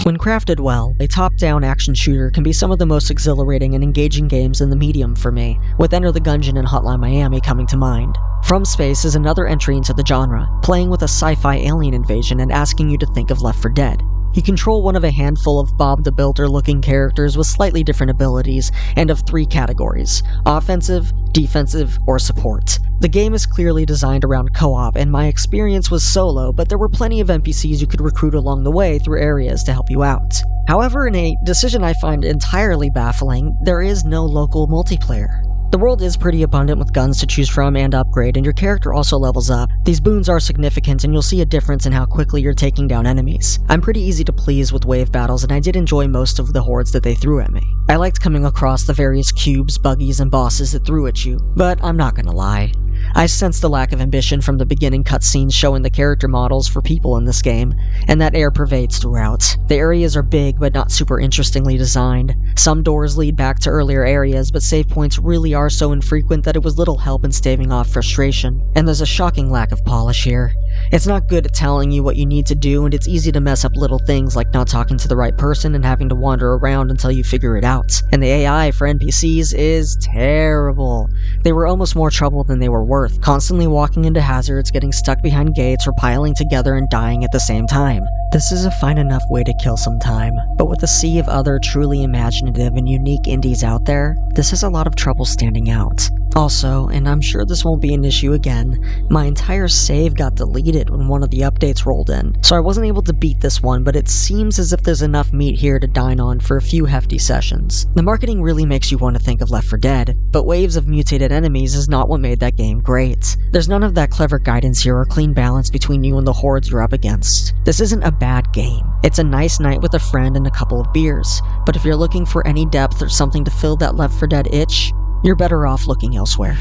When crafted well, a top-down action shooter can be some of the most exhilarating and engaging games in the medium for me, with Enter the Gungeon and Hotline Miami coming to mind. From Space is another entry into the genre, playing with a sci-fi alien invasion and asking you to think of Left 4 Dead. You control one of a handful of Bob the Builder-looking characters with slightly different abilities, and of 3 categories: offensive, defensive, or support. The game is clearly designed around co-op, and my experience was solo, but there were plenty of NPCs you could recruit along the way through areas to help you out. However, in a decision I find entirely baffling, there is no local multiplayer. The world is pretty abundant with guns to choose from and upgrade, and your character also levels up. These boons are significant, and you'll see a difference in how quickly you're taking down enemies. I'm pretty easy to please with wave battles, and I did enjoy most of the hordes that they threw at me. I liked coming across the various cubes, buggies, and bosses that threw at you, but I'm not gonna lie. I sensed the lack of ambition from the beginning cutscenes showing the character models for people in this game, and that air pervades throughout. The areas are big but not super interestingly designed. Some doors lead back to earlier areas, but save points really are so infrequent that it was little help in staving off frustration. And there's a shocking lack of polish here. It's not good at telling you what you need to do, and it's easy to mess up little things like not talking to the right person and having to wander around until you figure it out. And the AI for NPCs is terrible. They were almost more trouble than they were worth, constantly walking into hazards, getting stuck behind gates, or piling together and dying at the same time. This is a fine enough way to kill some time, but with a sea of other truly imaginative and unique indies out there, this has a lot of trouble standing out. Also, and I'm sure this won't be an issue again, my entire save got deleted when one of the updates rolled in, so I wasn't able to beat this one, but it seems as if there's enough meat here to dine on for a few hefty sessions. The marketing really makes you want to think of Left 4 Dead, but waves of mutated enemies is not what made that game great. There's none of that clever guidance here or clean balance between you and the hordes you're up against. This isn't a bad game. It's a nice night with a friend and a couple of beers, but if you're looking for any depth or something to fill that Left 4 Dead itch, you're better off looking elsewhere.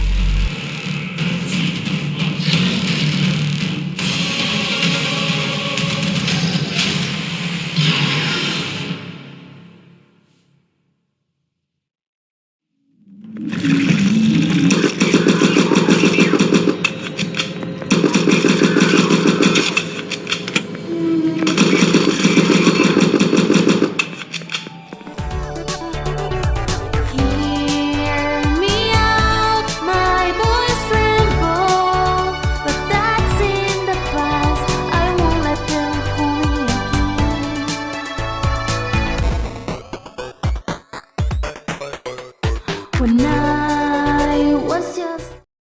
When I was just